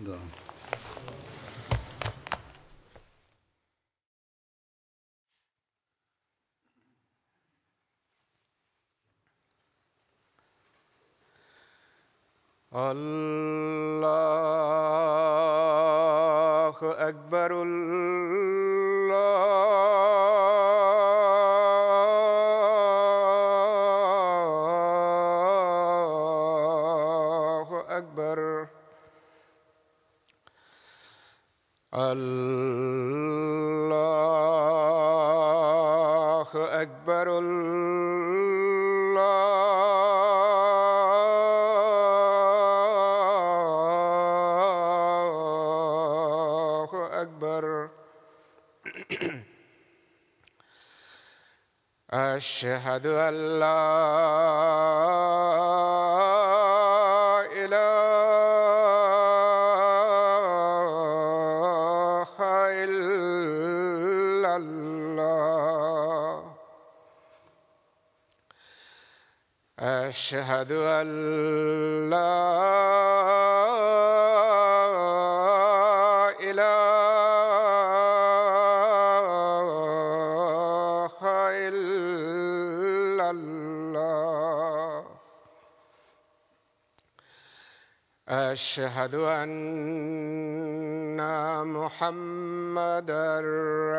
الله. الله أكبر الله أكبر الله أكبر الله أكبر أشهد أن لا إله إلا الله أشهد أن لا إله إلا الله أشهد أن محمدًا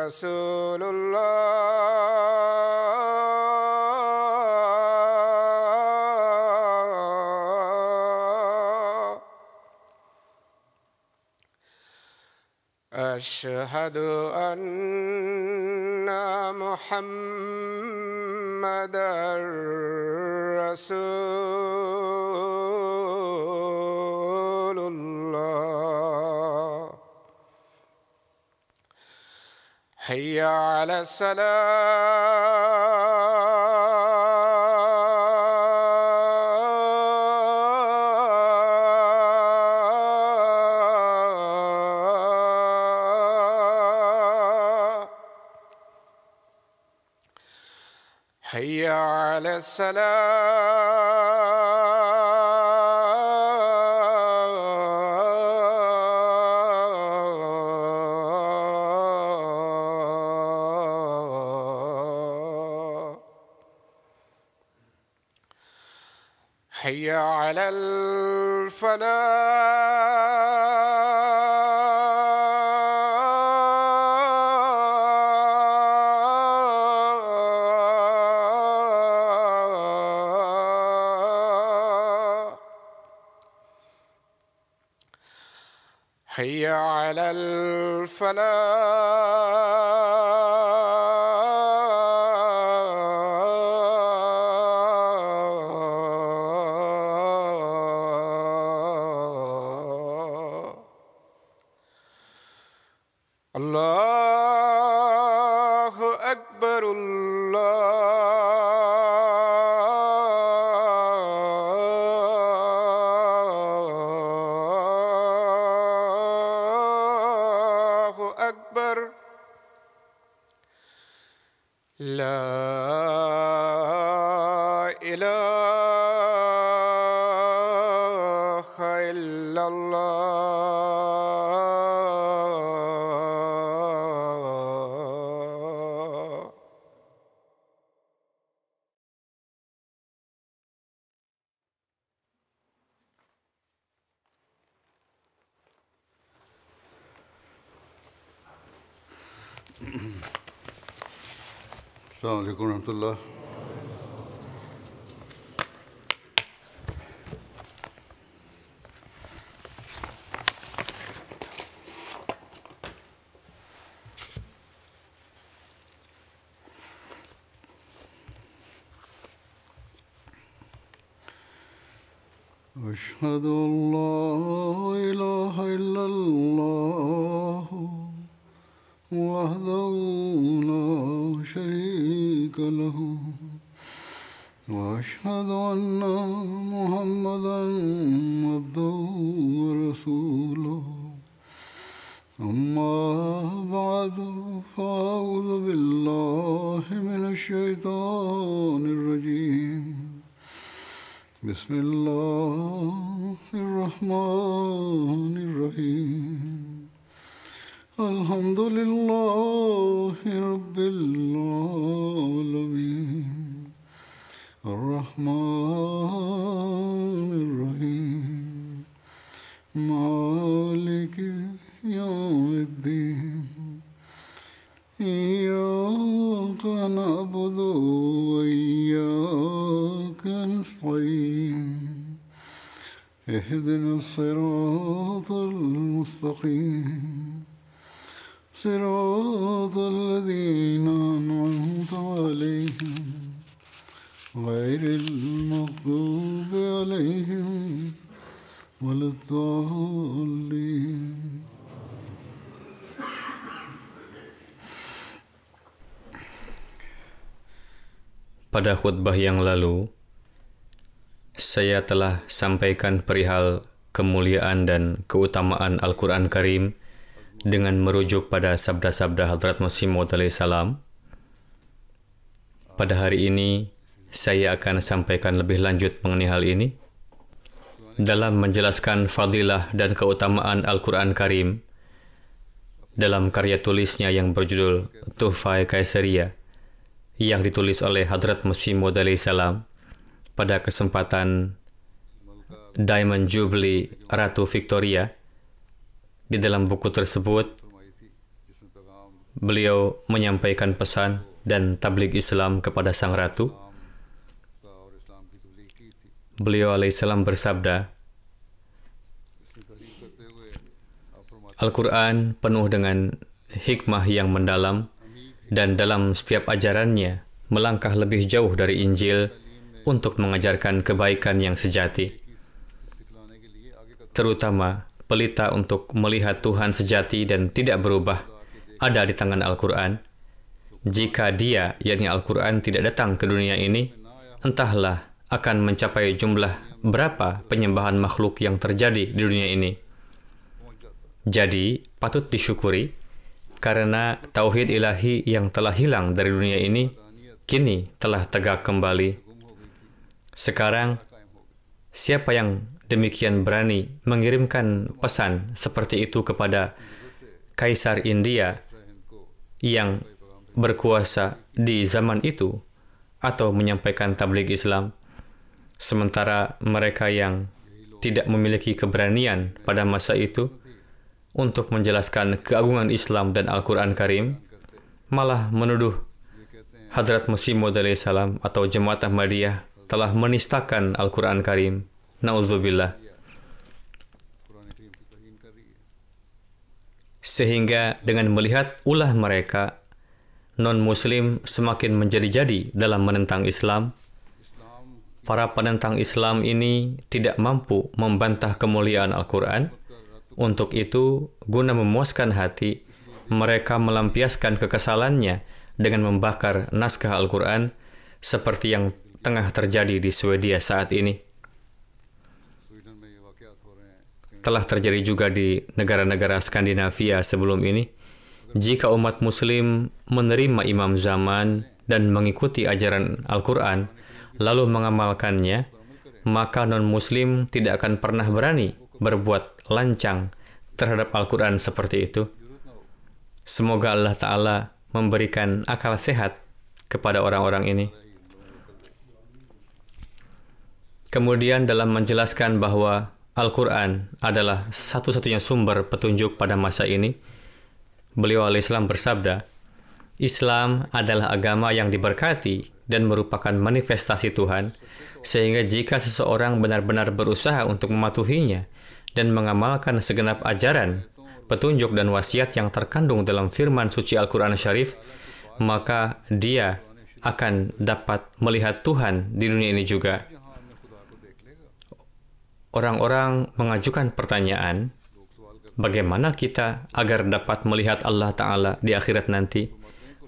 رسول الله أشهد أن محمدًا رسول الله حي على الصلاة حي على الصلاة حي على الفلاح حي على الفلاح الله أكبر الله أكبر لا إله إلا الله السلام عليكم ورحمة الله. أشهد أن لا إله إلا الله وحده لا شريك له وأشهد أن محمدًا عبده ورسوله أما بعد فأعوذ بالله من الشيطان الرجيم بسم الله الرحمن الرحيم الحمد لله رب العالمين الرحمن الرحيم مالك يوم الدين إياك نعبد وإياك نستعين اهدنا الصراط المستقيم صراط الذين أنعمت عليهم غير المغضوب عليهم ولا الضالين. Pada khutbah yang lalu, saya telah sampaikan perihal kemuliaan dan keutamaan Al-Quran Karim dengan merujuk pada sabda-sabda Hadrat Masih Maud alaihissalam. Pada hari ini, saya akan sampaikan lebih lanjut mengenai hal ini. Dalam menjelaskan fadilah dan keutamaan Al-Quran Karim, dalam karya tulisnya yang berjudul Tuhfah Kaisariah, yang ditulis oleh Hadrat Masih Maud alaihissalam pada kesempatan Diamond Jubilee Ratu Victoria. Di dalam buku tersebut, beliau menyampaikan pesan dan tabligh Islam kepada sang ratu. Beliau alaihissalam bersabda, Al-Quran penuh dengan hikmah yang mendalam, dan dalam setiap ajarannya melangkah lebih jauh dari Injil untuk mengajarkan kebaikan yang sejati, terutama pelita untuk melihat Tuhan sejati dan tidak berubah ada di tangan Al-Quran. Jika dia, yakni Al-Quran, tidak datang ke dunia ini, entahlah akan mencapai jumlah berapa penyembahan makhluk yang terjadi di dunia ini. Jadi, patut disyukuri karena tauhid ilahi yang telah hilang dari dunia ini kini telah tegak kembali. Sekarang, siapa yang demikian berani mengirimkan pesan seperti itu kepada Kaisar India yang berkuasa di zaman itu, atau menyampaikan tabligh Islam, sementara mereka yang tidak memiliki keberanian pada masa itu untuk menjelaskan keagungan Islam dan Al-Quran Karim, malah menuduh Hadrat Masih Maud alaihissalam atau Jemaat Ahmadiyah telah menistakan Al-Quran Karim. Na'udzubillah. Sehingga dengan melihat ulah mereka, non-Muslim semakin menjadi-jadi dalam menentang Islam. Para penentang Islam ini tidak mampu membantah kemuliaan Al-Quran. Untuk itu, guna memuaskan hati, mereka melampiaskan kekesalannya dengan membakar naskah Al-Quran seperti yang tengah terjadi di Swedia saat ini. Telah terjadi juga di negara-negara Skandinavia sebelum ini. Jika umat Muslim menerima imam zaman dan mengikuti ajaran Al-Quran, lalu mengamalkannya, maka non-Muslim tidak akan pernah berani berbuat lancang terhadap Al-Quran seperti itu. Semoga Allah Ta'ala memberikan akal sehat kepada orang-orang ini. Kemudian dalam menjelaskan bahwa Al-Quran adalah satu-satunya sumber petunjuk pada masa ini, beliau alaihissalam bersabda, Islam adalah agama yang diberkati dan merupakan manifestasi Tuhan, sehingga jika seseorang benar-benar berusaha untuk mematuhinya dan mengamalkan segenap ajaran, petunjuk dan wasiat yang terkandung dalam firman suci Al-Quran Syarif, maka dia akan dapat melihat Tuhan di dunia ini juga. Orang-orang mengajukan pertanyaan, bagaimana kita agar dapat melihat Allah Ta'ala di akhirat nanti?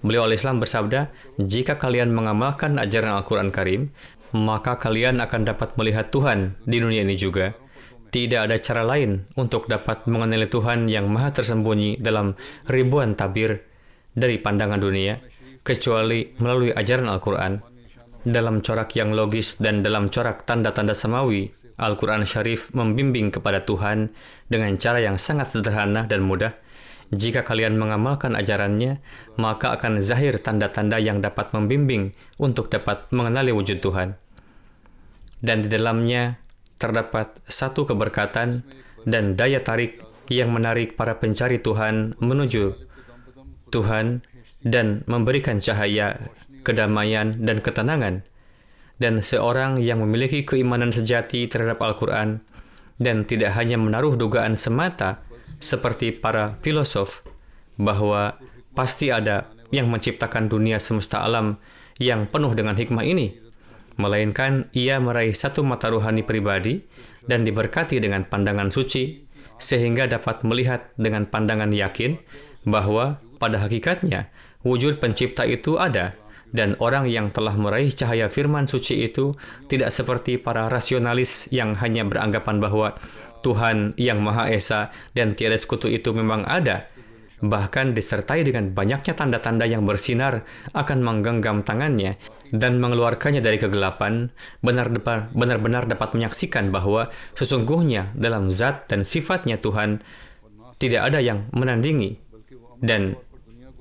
Beliau alaihissalam bersabda, jika kalian mengamalkan ajaran Al-Quran Karim, maka kalian akan dapat melihat Tuhan di dunia ini juga. Tidak ada cara lain untuk dapat mengenali Tuhan yang maha tersembunyi dalam ribuan tabir dari pandangan dunia, kecuali melalui ajaran Al-Quran. Dalam corak yang logis dan dalam corak tanda-tanda samawi, Al-Quran Syarif membimbing kepada Tuhan dengan cara yang sangat sederhana dan mudah. jika kalian mengamalkan ajarannya, maka akan zahir tanda-tanda yang dapat membimbing untuk dapat mengenali wujud Tuhan. Dan di dalamnya terdapat satu keberkatan dan daya tarik yang menarik para pencari Tuhan menuju Tuhan dan memberikan cahaya, kedamaian, dan ketenangan. Dan seorang yang memiliki keimanan sejati terhadap Al-Quran dan tidak hanya menaruh dugaan semata seperti para filosof bahwa pasti ada yang menciptakan dunia semesta alam yang penuh dengan hikmah ini, melainkan ia meraih satu mata ruhani pribadi dan diberkati dengan pandangan suci sehingga dapat melihat dengan pandangan yakin bahwa pada hakikatnya wujud pencipta itu ada. Dan orang yang telah meraih cahaya firman suci itu tidak seperti para rasionalis yang hanya beranggapan bahwa Tuhan yang Maha Esa dan tiada sekutu itu memang ada. Bahkan disertai dengan banyaknya tanda-tanda yang bersinar akan menggenggam tangannya dan mengeluarkannya dari kegelapan, benar-benar dapat menyaksikan bahwa sesungguhnya dalam zat dan sifatnya Tuhan tidak ada yang menandingi. Dan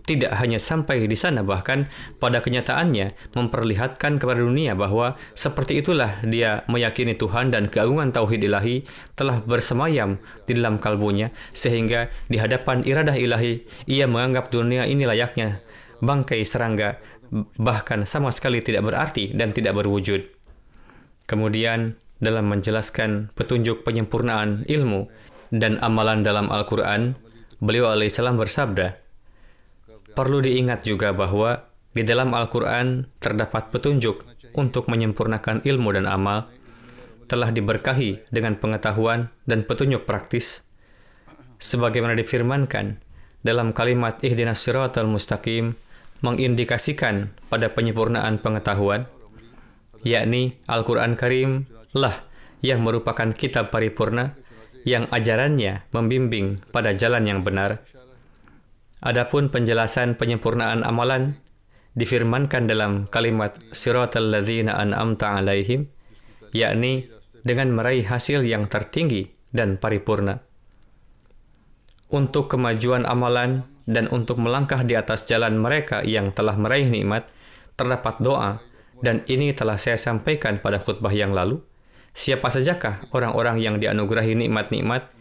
tidak hanya sampai di sana, bahkan pada kenyataannya memperlihatkan kepada dunia bahwa seperti itulah dia meyakini Tuhan dan keagungan tauhid ilahi telah bersemayam di dalam kalbunya, sehingga di hadapan iradah ilahi ia menganggap dunia ini layaknya bangkai serangga, bahkan sama sekali tidak berarti dan tidak berwujud. Kemudian dalam menjelaskan petunjuk penyempurnaan ilmu dan amalan dalam Al-Quran, beliau alaihissalam bersabda, perlu diingat juga bahwa di dalam Al-Quran terdapat petunjuk untuk menyempurnakan ilmu dan amal, telah diberkahi dengan pengetahuan dan petunjuk praktis, sebagaimana difirmankan dalam kalimat ihdinas siratal mustaqim, mengindikasikan pada penyempurnaan pengetahuan, yakni Al-Quran Karim lah yang merupakan kitab paripurna yang ajarannya membimbing pada jalan yang benar. Adapun penjelasan penyempurnaan amalan difirmankan dalam kalimat siratal ladzina an'amta alaihim, yakni dengan meraih hasil yang tertinggi dan paripurna. Untuk kemajuan amalan dan untuk melangkah di atas jalan mereka yang telah meraih nikmat, terdapat doa, dan ini telah saya sampaikan pada khutbah yang lalu. Siapa sajakah orang-orang yang dianugerahi nikmat-nikmat?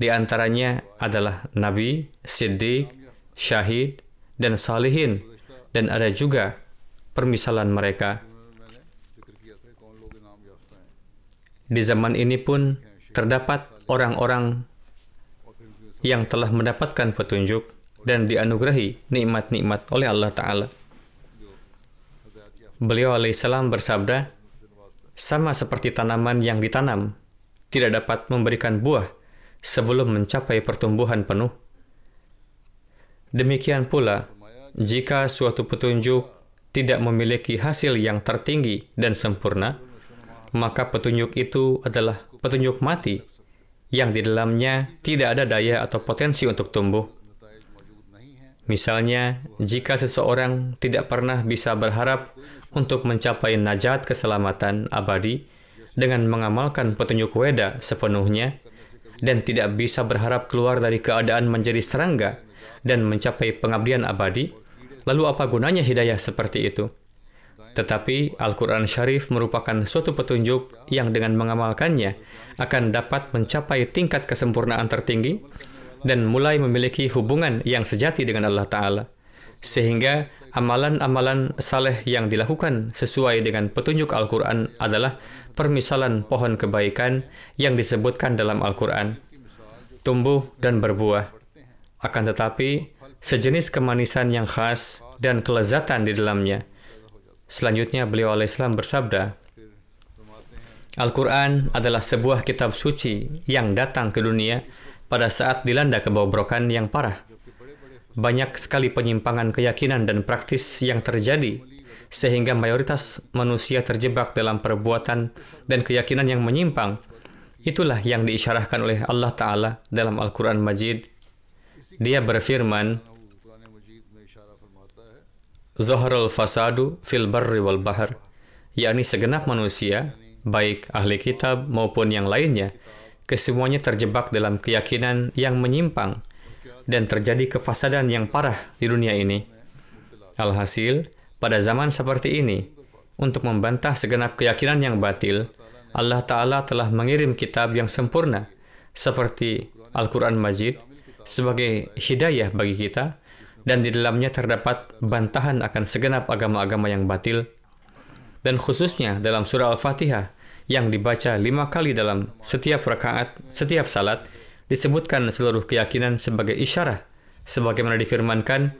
Di antaranya adalah Nabi, Siddiq, Syahid, dan Salihin, dan ada juga permisalan mereka. Di zaman ini pun terdapat orang-orang yang telah mendapatkan petunjuk dan dianugerahi nikmat-nikmat oleh Allah Ta'ala. Beliau alaihissalam bersabda, sama seperti tanaman yang ditanam tidak dapat memberikan buah sebelum mencapai pertumbuhan penuh, demikian pula jika suatu petunjuk tidak memiliki hasil yang tertinggi dan sempurna, maka petunjuk itu adalah petunjuk mati yang di dalamnya tidak ada daya atau potensi untuk tumbuh. Misalnya, jika seseorang tidak pernah bisa berharap untuk mencapai najat keselamatan abadi dengan mengamalkan petunjuk Weda sepenuhnya dan tidak bisa berharap keluar dari keadaan menjadi serangga dan mencapai pengabdian abadi, lalu apa gunanya hidayah seperti itu? Tetapi Al-Quran Syarif merupakan suatu petunjuk yang dengan mengamalkannya akan dapat mencapai tingkat kesempurnaan tertinggi dan mulai memiliki hubungan yang sejati dengan Allah Ta'ala. Sehingga amalan-amalan saleh yang dilakukan sesuai dengan petunjuk Al-Quran adalah permisalan pohon kebaikan yang disebutkan dalam Al-Quran, tumbuh dan berbuah. Akan tetapi, sejenis kemanisan yang khas dan kelezatan di dalamnya. Selanjutnya, beliau alaihissalam bersabda, Al-Quran adalah sebuah kitab suci yang datang ke dunia pada saat dilanda kebobrokan yang parah. Banyak sekali penyimpangan keyakinan dan praktis yang terjadi, sehingga mayoritas manusia terjebak dalam perbuatan dan keyakinan yang menyimpang. Itulah yang diisyarahkan oleh Allah Ta'ala dalam Al-Quran Majid. Dia berfirman, Zaharul fasadu fil barri wal bahr, yakni segenap manusia, baik ahli kitab maupun yang lainnya, kesemuanya terjebak dalam keyakinan yang menyimpang, dan terjadi kefasadan yang parah di dunia ini. Alhasil, pada zaman seperti ini, untuk membantah segenap keyakinan yang batil, Allah Ta'ala telah mengirim kitab yang sempurna seperti Al-Quran Majid sebagai hidayah bagi kita, dan di dalamnya terdapat bantahan akan segenap agama-agama yang batil, dan khususnya dalam surah Al-Fatihah yang dibaca 5 kali dalam setiap rakaat, setiap salat, disebutkan seluruh keyakinan sebagai isyarah, sebagaimana difirmankan,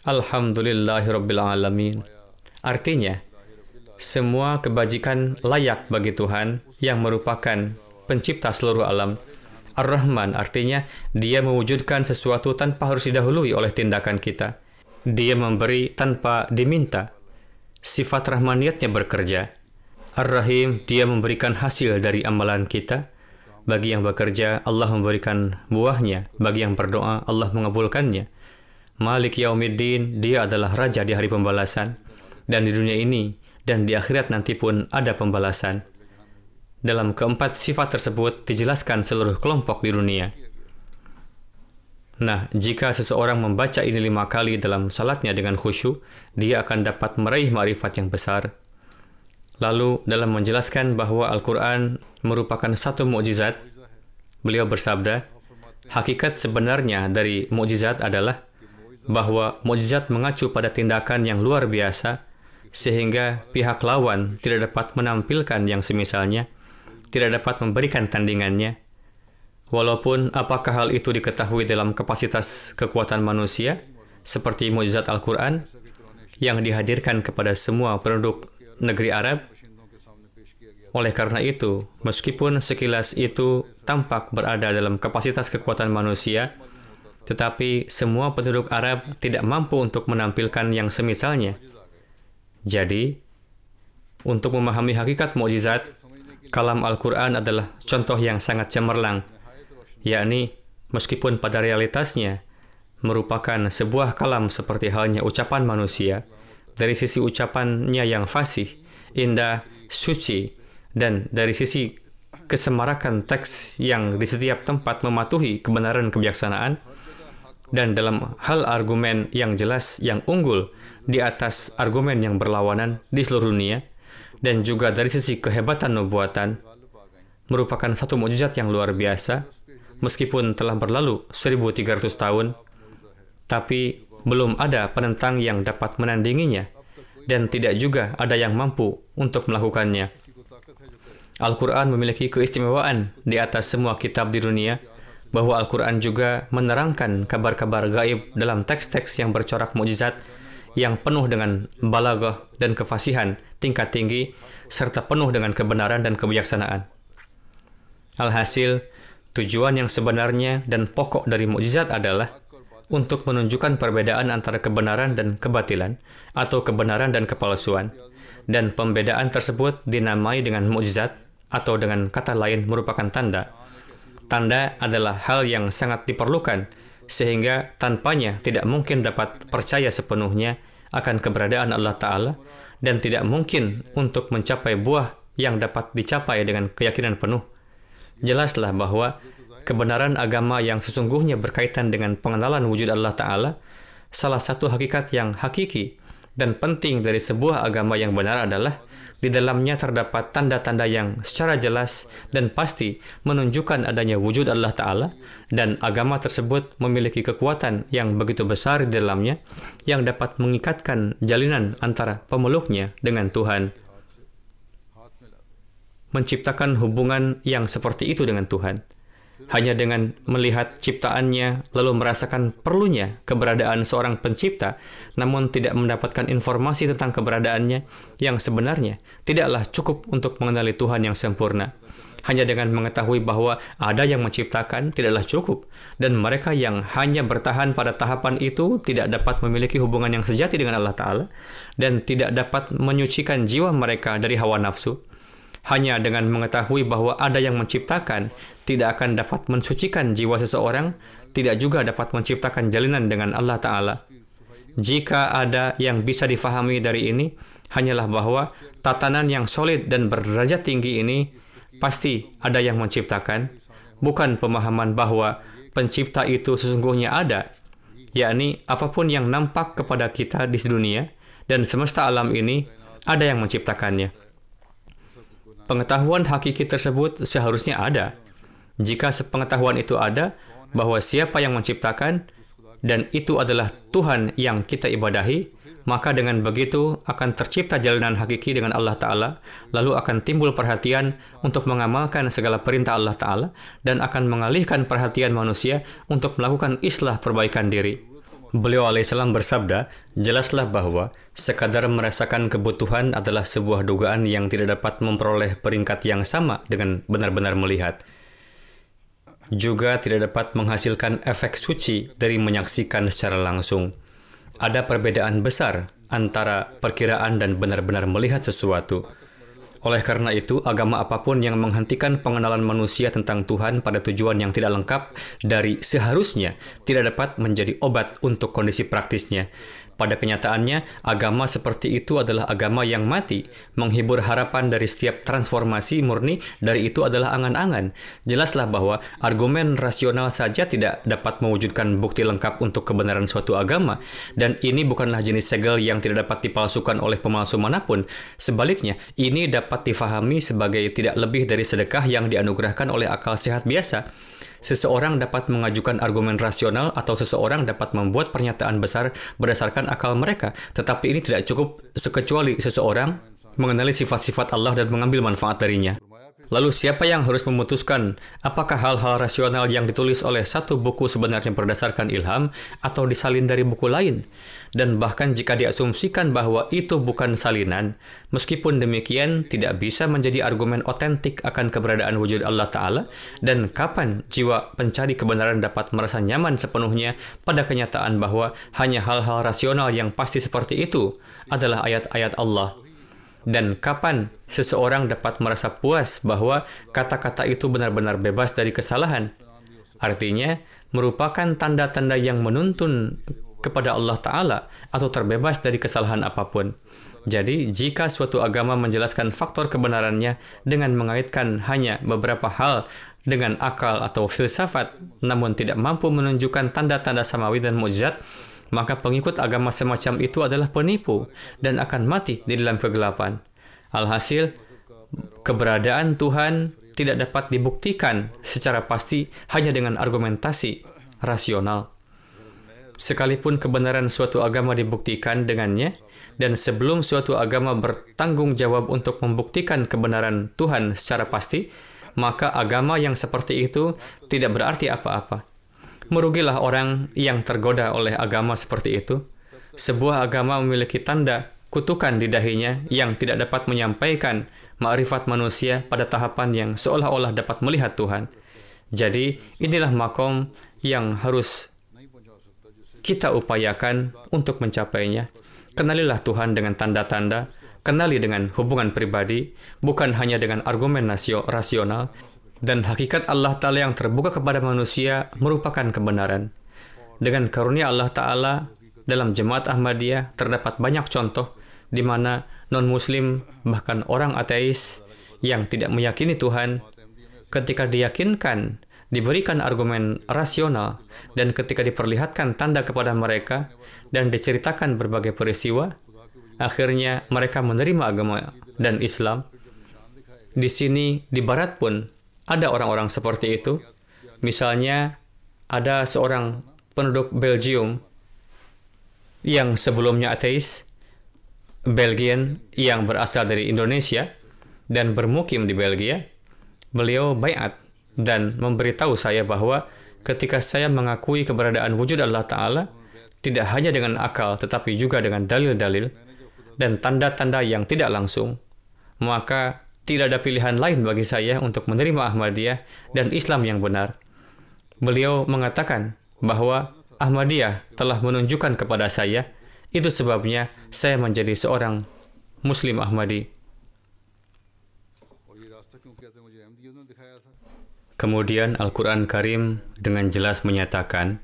Alhamdulillahirabbil alamin. Artinya, semua kebajikan layak bagi Tuhan yang merupakan pencipta seluruh alam. Ar-Rahman artinya Dia mewujudkan sesuatu tanpa harus didahului oleh tindakan kita. Dia memberi tanpa diminta. Sifat rahmaniyatnya bekerja. Ar-Rahim, Dia memberikan hasil dari amalan kita. Bagi yang bekerja, Allah memberikan buahnya. Bagi yang berdoa, Allah mengabulkannya. Malik Yaumiddin, Dia adalah Raja di hari pembalasan. Dan di dunia ini dan di akhirat nanti pun ada pembalasan. Dalam keempat sifat tersebut dijelaskan seluruh kelompok di dunia. Nah, jika seseorang membaca ini 5 kali dalam salatnya dengan khusyuk, dia akan dapat meraih ma'rifat yang besar. Lalu, dalam menjelaskan bahwa Al-Quran merupakan satu mukjizat, beliau bersabda, hakikat sebenarnya dari mukjizat adalah bahwa mukjizat mengacu pada tindakan yang luar biasa, sehingga pihak lawan tidak dapat menampilkan yang semisalnya, tidak dapat memberikan tandingannya. Walaupun apakah hal itu diketahui dalam kapasitas kekuatan manusia, seperti mukjizat Al-Quran, yang dihadirkan kepada semua penduduk negeri Arab. Oleh karena itu, meskipun sekilas itu tampak berada dalam kapasitas kekuatan manusia, tetapi semua penduduk Arab tidak mampu untuk menampilkan yang semisalnya. Jadi, untuk memahami hakikat mukjizat, kalam Al-Quran adalah contoh yang sangat cemerlang, yakni meskipun pada realitasnya merupakan sebuah kalam seperti halnya ucapan manusia, dari sisi ucapannya yang fasih, indah, suci, dan dari sisi kesemarakan teks yang di setiap tempat mematuhi kebenaran kebijaksanaan, dan dalam hal argumen yang jelas yang unggul di atas argumen yang berlawanan di seluruh dunia, dan juga dari sisi kehebatan nubuatan, merupakan satu mukjizat yang luar biasa, meskipun telah berlalu 1300 tahun, tapi belum ada penentang yang dapat menandinginya, dan tidak juga ada yang mampu untuk melakukannya. Al-Quran memiliki keistimewaan di atas semua kitab di dunia, bahwa Al-Quran juga menerangkan kabar-kabar gaib dalam teks-teks yang bercorak mukjizat, yang penuh dengan balaghah dan kefasihan tingkat tinggi, serta penuh dengan kebenaran dan kebijaksanaan. Alhasil, tujuan yang sebenarnya dan pokok dari mukjizat adalah untuk menunjukkan perbedaan antara kebenaran dan kebatilan, atau kebenaran dan kepalsuan, dan pembedaan tersebut dinamai dengan mukjizat, atau dengan kata lain merupakan tanda. Tanda adalah hal yang sangat diperlukan, sehingga tanpanya tidak mungkin dapat percaya sepenuhnya akan keberadaan Allah Ta'ala, dan tidak mungkin untuk mencapai buah yang dapat dicapai dengan keyakinan penuh. Jelaslah bahwa kebenaran agama yang sesungguhnya berkaitan dengan pengenalan wujud Allah Ta'ala, salah satu hakikat yang hakiki dan penting dari sebuah agama yang benar adalah di dalamnya terdapat tanda-tanda yang secara jelas dan pasti menunjukkan adanya wujud Allah Ta'ala, dan agama tersebut memiliki kekuatan yang begitu besar di dalamnya yang dapat mengikatkan jalinan antara pemeluknya dengan Tuhan, menciptakan hubungan yang seperti itu dengan Tuhan. Hanya dengan melihat ciptaannya, lalu merasakan perlunya keberadaan seorang pencipta, namun tidak mendapatkan informasi tentang keberadaannya yang sebenarnya, tidaklah cukup untuk mengenali Tuhan yang sempurna. Hanya dengan mengetahui bahwa ada yang menciptakan tidaklah cukup, dan mereka yang hanya bertahan pada tahapan itu tidak dapat memiliki hubungan yang sejati dengan Allah Ta'ala, dan tidak dapat menyucikan jiwa mereka dari hawa nafsu. Hanya dengan mengetahui bahwa ada yang menciptakan, tidak akan dapat mensucikan jiwa seseorang, tidak juga dapat menciptakan jalinan dengan Allah Ta'ala. Jika ada yang bisa difahami dari ini, hanyalah bahwa tatanan yang solid dan berderajat tinggi ini pasti ada yang menciptakan, bukan pemahaman bahwa pencipta itu sesungguhnya ada, yakni apapun yang nampak kepada kita di dunia dan semesta alam ini ada yang menciptakannya. Pengetahuan hakiki tersebut seharusnya ada. Jika sepengetahuan itu ada, bahwa siapa yang menciptakan, dan itu adalah Tuhan yang kita ibadahi, maka dengan begitu akan tercipta jalinan hakiki dengan Allah Ta'ala, lalu akan timbul perhatian untuk mengamalkan segala perintah Allah Ta'ala, dan akan mengalihkan perhatian manusia untuk melakukan islah perbaikan diri. Beliau alaihissalam bersabda, jelaslah bahwa sekadar merasakan kebutuhan adalah sebuah dugaan yang tidak dapat memperoleh peringkat yang sama dengan benar-benar melihat. Juga tidak dapat menghasilkan efek suci dari menyaksikan secara langsung. Ada perbedaan besar antara perkiraan dan benar-benar melihat sesuatu. Oleh karena itu, agama apapun yang menghentikan pengenalan manusia tentang Tuhan pada tujuan yang tidak lengkap dari seharusnya tidak dapat menjadi obat untuk kondisi praktisnya. Pada kenyataannya, agama seperti itu adalah agama yang mati, menghibur harapan dari setiap transformasi murni dari itu adalah angan-angan. Jelaslah bahwa argumen rasional saja tidak dapat mewujudkan bukti lengkap untuk kebenaran suatu agama, dan ini bukanlah jenis segel yang tidak dapat dipalsukan oleh pemalsu manapun. Sebaliknya, ini dapat difahami sebagai tidak lebih dari sedekah yang dianugerahkan oleh akal sehat biasa. Seseorang dapat mengajukan argumen rasional atau seseorang dapat membuat pernyataan besar berdasarkan akal mereka, tetapi ini tidak cukup kecuali seseorang mengenali sifat-sifat Allah dan mengambil manfaat darinya. Lalu siapa yang harus memutuskan apakah hal-hal rasional yang ditulis oleh satu buku sebenarnya berdasarkan ilham atau disalin dari buku lain? Dan bahkan jika diasumsikan bahwa itu bukan salinan, meskipun demikian tidak bisa menjadi argumen otentik akan keberadaan wujud Allah Ta'ala, dan kapan jiwa pencari kebenaran dapat merasa nyaman sepenuhnya pada kenyataan bahwa hanya hal-hal rasional yang pasti seperti itu adalah ayat-ayat Allah. Dan kapan seseorang dapat merasa puas bahwa kata-kata itu benar-benar bebas dari kesalahan? Artinya, merupakan tanda-tanda yang menuntun kepada Allah Ta'ala atau terbebas dari kesalahan apapun. Jadi, jika suatu agama menjelaskan faktor kebenarannya dengan mengaitkan hanya beberapa hal dengan akal atau filsafat, namun tidak mampu menunjukkan tanda-tanda samawi dan mukjizat, maka pengikut agama semacam itu adalah penipu dan akan mati di dalam kegelapan. Alhasil, keberadaan Tuhan tidak dapat dibuktikan secara pasti hanya dengan argumentasi rasional. Sekalipun kebenaran suatu agama dibuktikan dengannya, dan sebelum suatu agama bertanggung jawab untuk membuktikan kebenaran Tuhan secara pasti, maka agama yang seperti itu tidak berarti apa-apa. Merugilah orang yang tergoda oleh agama seperti itu. Sebuah agama memiliki tanda kutukan di dahinya yang tidak dapat menyampaikan ma'rifat manusia pada tahapan yang seolah-olah dapat melihat Tuhan. Jadi, inilah makom yang harus kita upayakan untuk mencapainya. Kenalilah Tuhan dengan tanda-tanda, kenali dengan hubungan pribadi, bukan hanya dengan argumen rasional. Dan hakikat Allah Ta'ala yang terbuka kepada manusia merupakan kebenaran. Dengan karunia Allah Ta'ala, dalam Jemaat Ahmadiyah terdapat banyak contoh di mana non-muslim, bahkan orang ateis yang tidak meyakini Tuhan, ketika diyakinkan, diberikan argumen rasional, dan ketika diperlihatkan tanda kepada mereka, dan diceritakan berbagai peristiwa, akhirnya mereka menerima agama dan Islam. Di sini, di Barat pun, ada orang-orang seperti itu. Misalnya, ada seorang penduduk Belgium yang sebelumnya ateis, Belgian yang berasal dari Indonesia dan bermukim di Belgia. Beliau baiat dan memberitahu saya bahwa ketika saya mengakui keberadaan wujud Allah Ta'ala, tidak hanya dengan akal tetapi juga dengan dalil-dalil dan tanda-tanda yang tidak langsung, maka tidak ada pilihan lain bagi saya untuk menerima Ahmadiyah dan Islam yang benar. Beliau mengatakan bahwa Ahmadiyah telah menunjukkan kepada saya, itu sebabnya saya menjadi seorang Muslim Ahmadi. Kemudian Al-Quran Karim dengan jelas menyatakan,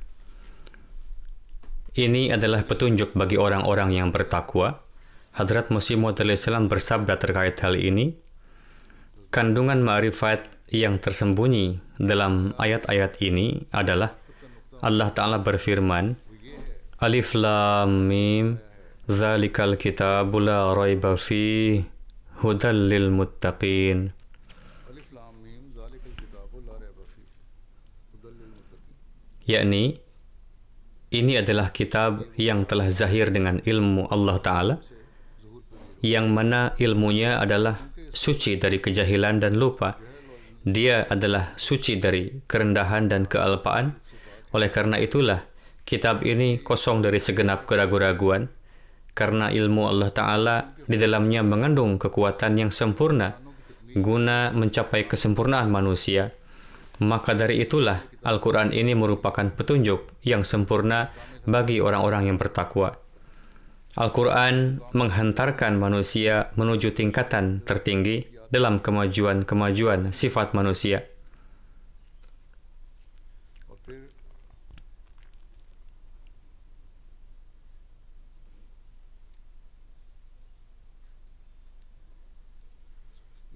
ini adalah petunjuk bagi orang-orang yang bertakwa. Hadrat Masih Maud alaihissalam bersabda terkait hal ini, kandungan ma'rifat yang tersembunyi dalam ayat-ayat ini adalah Allah Ta'ala berfirman, Alif Lam Mim, Zalikal kitabu la raiba fih, hudal lil muttaqin. अलिफ लाम मीम ज़ालिकल किताबु ला रैब फीह हुदल लिल मुत्तक़ीन. Yakni, ini adalah kitab yang telah zahir dengan ilmu Allah Ta'ala, yang mana ilmunya adalah suci dari kejahilan dan lupa. Dia adalah suci dari kerendahan dan kealpaan. Oleh karena itulah, kitab ini kosong dari segenap keraguan-raguan, karena ilmu Allah Ta'ala di dalamnya mengandung kekuatan yang sempurna guna mencapai kesempurnaan manusia. Maka dari itulah Al-Quran ini merupakan petunjuk yang sempurna bagi orang-orang yang bertakwa. Al-Quran menghantarkan manusia menuju tingkatan tertinggi dalam kemajuan-kemajuan sifat manusia. और फिर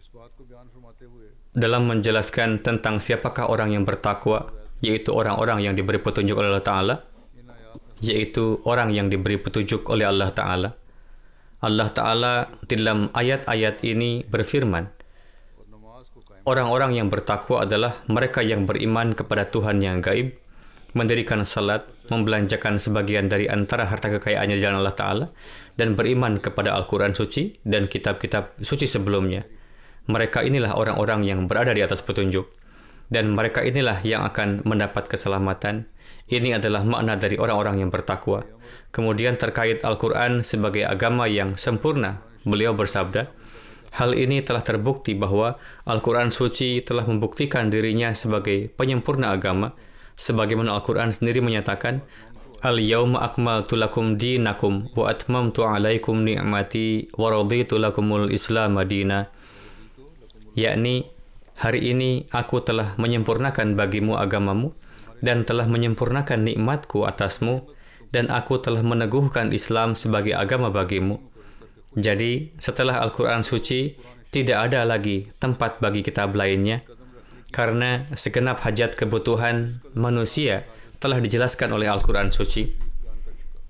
इस बात को बयान फरमाते हुए Dalam menjelaskan tentang siapakah orang yang bertakwa, yaitu orang-orang yang diberi petunjuk oleh Allah Ta'ala, इन आयात में yaitu orang yang diberi petunjuk oleh Allah Ta'ala. Allah Ta'ala di dalam ayat-ayat ini berfirman, और नमाज को कायम orang-orang yang bertakwa adalah mereka yang beriman kepada Tuhan yang gaib, mendirikan salat, membelanjakan sebagian dari antara harta kekayaannya di jalan Allah Ta'ala, dan beriman kepada Al-Quran suci dan kitab-kitab suci sebelumnya. Mereka inilah orang-orang yang berada di atas petunjuk, dan mereka inilah yang akan mendapat keselamatan. Ini adalah makna dari orang-orang yang bertakwa. Kemudian terkait Al-Quran sebagai agama yang sempurna, beliau bersabda, hal ini telah terbukti bahwa Al-Quran suci telah membuktikan dirinya sebagai penyempurna agama, sebagaimana Al-Quran sendiri menyatakan, Al-yawma akmaltu lakum dinakum wa atmamtu alaikum ni'mati wa raditu lakumul islam madina. Yakni, hari ini aku telah menyempurnakan bagimu agamamu dan telah menyempurnakan nikmatku atasmu, dan aku telah meneguhkan Islam sebagai agama bagimu. Jadi, setelah Al-Quran suci, tidak ada lagi tempat bagi kitab lainnya, karena segenap hajat kebutuhan manusia telah dijelaskan oleh Al-Quran suci.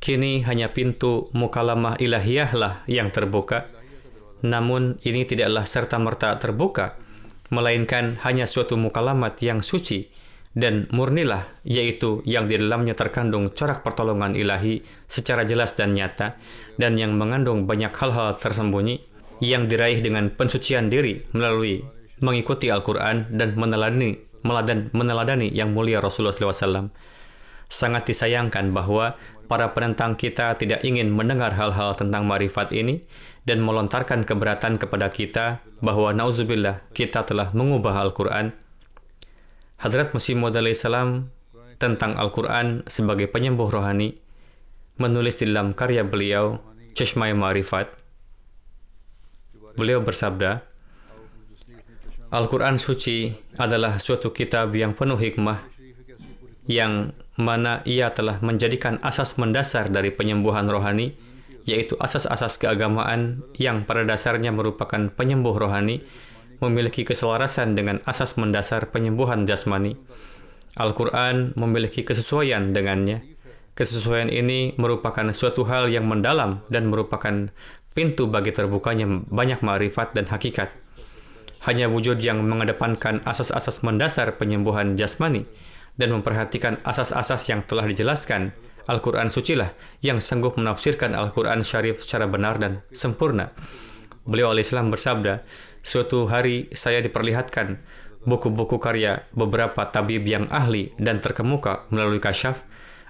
Kini hanya pintu mukalamah ilahiyahlah yang terbuka, namun ini tidaklah serta-merta terbuka, melainkan hanya suatu mukalamat yang suci dan murnilah, yaitu yang di dalamnya terkandung corak pertolongan ilahi secara jelas dan nyata, dan yang mengandung banyak hal-hal tersembunyi yang diraih dengan pensucian diri melalui mengikuti Al-Quran dan meneladani yang mulia Rasulullah SAW. Sangat disayangkan bahwa para penentang kita tidak ingin mendengar hal-hal tentang marifat ini dan melontarkan keberatan kepada kita bahwa nauzubillah kita telah mengubah Al-Quran. Hadrat Masih Maud alaihissalam tentang Al-Quran sebagai penyembuh rohani menulis di dalam karya beliau Chashmai Ma'rifat. Beliau bersabda, Al-Quran suci adalah suatu kitab yang penuh hikmah, yang mana ia telah menjadikan asas mendasar dari penyembuhan rohani, yaitu asas-asas keagamaan yang pada dasarnya merupakan penyembuh rohani, memiliki keselarasan dengan asas mendasar penyembuhan jasmani. Al-Quran memiliki kesesuaian dengannya. Kesesuaian ini merupakan suatu hal yang mendalam dan merupakan pintu bagi terbukanya banyak ma'rifat dan hakikat. Hanya wujud yang mengedepankan asas-asas mendasar penyembuhan jasmani dan memperhatikan asas-asas yang telah dijelaskan Al-Quran sucilah yang sanggup menafsirkan Al-Quran syarif secara benar dan sempurna. Beliau alaihissalam bersabda, suatu hari saya diperlihatkan buku-buku karya beberapa tabib yang ahli dan terkemuka melalui kasyaf.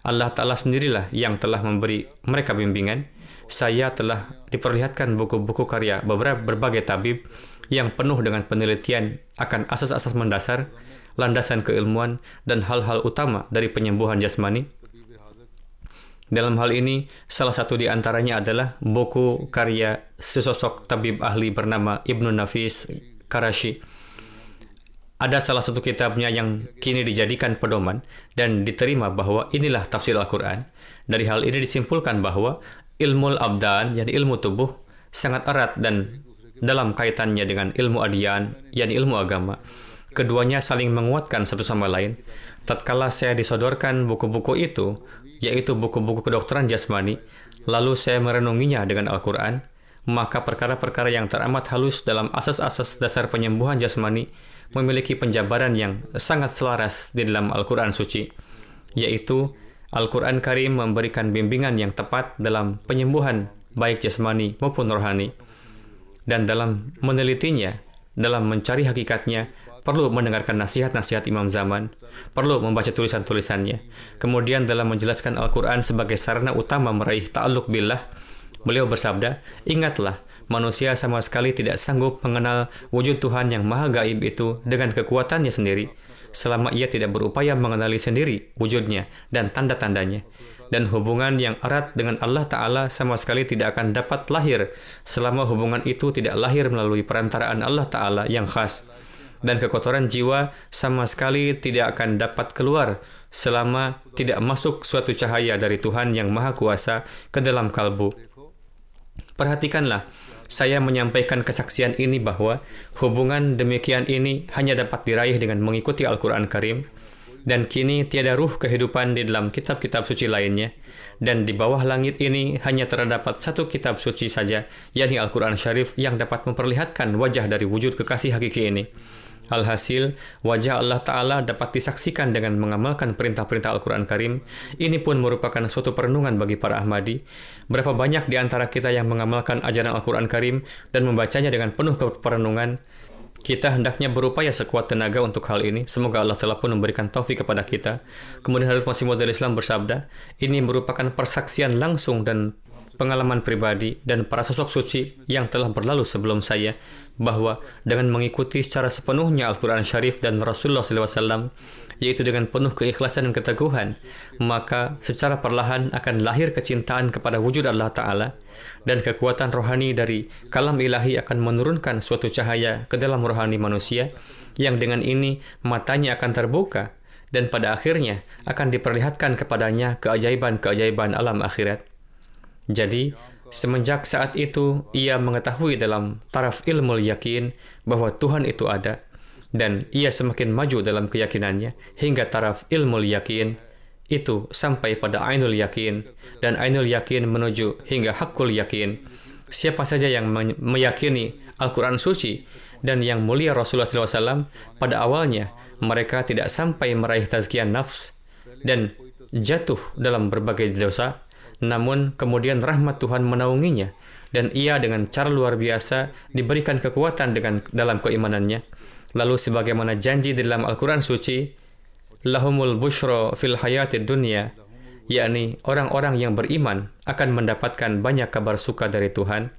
Allah Ta'ala sendirilah yang telah memberi mereka bimbingan. Saya telah diperlihatkan buku-buku karya berbagai tabib yang penuh dengan penelitian akan asas-asas mendasar, landasan keilmuan, dan hal-hal utama dari penyembuhan jasmani. Dalam hal ini, salah satu di antaranya adalah buku karya sesosok tabib ahli bernama Ibnu Nafis Qarashi. Ada salah satu kitabnya yang kini dijadikan pedoman dan diterima bahwa inilah tafsir Al-Quran. Dari hal ini disimpulkan bahwa ilmu abdan, yakni ilmu tubuh, sangat erat dan dalam kaitannya dengan ilmu adyan, yakni ilmu agama. Keduanya saling menguatkan satu sama lain. tatkala saya disodorkan buku-buku itu, yaitu buku-buku kedokteran jasmani, lalu saya merenunginya dengan Al-Quran, maka perkara-perkara yang teramat halus dalam asas-asas dasar penyembuhan jasmani memiliki penjabaran yang sangat selaras di dalam Al-Quran suci, yaitu Al-Quran Karim memberikan bimbingan yang tepat dalam penyembuhan baik jasmani maupun rohani. Dan dalam menelitinya, dalam mencari hakikatnya, perlu mendengarkan nasihat-nasihat imam zaman, perlu membaca tulisan-tulisannya. Kemudian dalam menjelaskan Al-Quran sebagai sarana utama meraih ta'alluq billah, beliau bersabda, ingatlah, manusia sama sekali tidak sanggup mengenal wujud Tuhan yang maha gaib itu dengan kekuatannya sendiri, selama ia tidak berupaya mengenali sendiri wujudnya dan tanda-tandanya. Dan hubungan yang erat dengan Allah Ta'ala sama sekali tidak akan dapat lahir selama hubungan itu tidak lahir melalui perantaraan Allah Ta'ala yang khas. Dan kekotoran jiwa sama sekali tidak akan dapat keluar selama tidak masuk suatu cahaya dari Tuhan yang Maha Kuasa ke dalam kalbu. Perhatikanlah, saya menyampaikan kesaksian ini bahwa hubungan demikian ini hanya dapat diraih dengan mengikuti Al-Quran Karim, dan kini tiada ruh kehidupan di dalam kitab-kitab suci lainnya, dan di bawah langit ini hanya terdapat satu kitab suci saja, yakni Al-Quran Syarif yang dapat memperlihatkan wajah dari wujud kekasih hakiki ini. Alhasil, wajah Allah Ta'ala dapat disaksikan dengan mengamalkan perintah-perintah Al-Quran Karim. Ini pun merupakan suatu perenungan bagi para Ahmadi. Berapa banyak di antara kita yang mengamalkan ajaran Al-Quran Karim dan membacanya dengan penuh perenungan. Kita hendaknya berupaya sekuat tenaga untuk hal ini. Semoga Allah Ta'ala pun memberikan taufik kepada kita. Kemudian Hadrat Masih Maud Islam bersabda, ini merupakan persaksian langsung dan pengalaman pribadi dan para sosok suci yang telah berlalu sebelum saya, bahwa dengan mengikuti secara sepenuhnya Al-Quran Syarif dan Rasulullah SAW, yaitu dengan penuh keikhlasan dan keteguhan, maka secara perlahan akan lahir kecintaan kepada wujud Allah Ta'ala, dan kekuatan rohani dari kalam ilahi akan menurunkan suatu cahaya ke dalam rohani manusia, yang dengan ini matanya akan terbuka, dan pada akhirnya akan diperlihatkan kepadanya keajaiban-keajaiban alam akhirat. Jadi, semenjak saat itu, ia mengetahui dalam taraf ilmu yakin bahwa Tuhan itu ada, dan ia semakin maju dalam keyakinannya hingga taraf ilmu yakin itu sampai pada ainul yakin, dan ainul yakin menuju hingga hakul yakin. Siapa saja yang meyakini Al-Quran suci dan yang mulia Rasulullah SAW, pada awalnya mereka tidak sampai meraih tazkiyah nafs dan jatuh dalam berbagai dosa, namun kemudian rahmat Tuhan menaunginya, dan ia dengan cara luar biasa diberikan kekuatan dalam keimanannya. Lalu sebagaimana janji di dalam Al-Quran suci, lahumul bushra fil hayatid dunya, yakni orang-orang yang beriman akan mendapatkan banyak kabar suka dari Tuhan,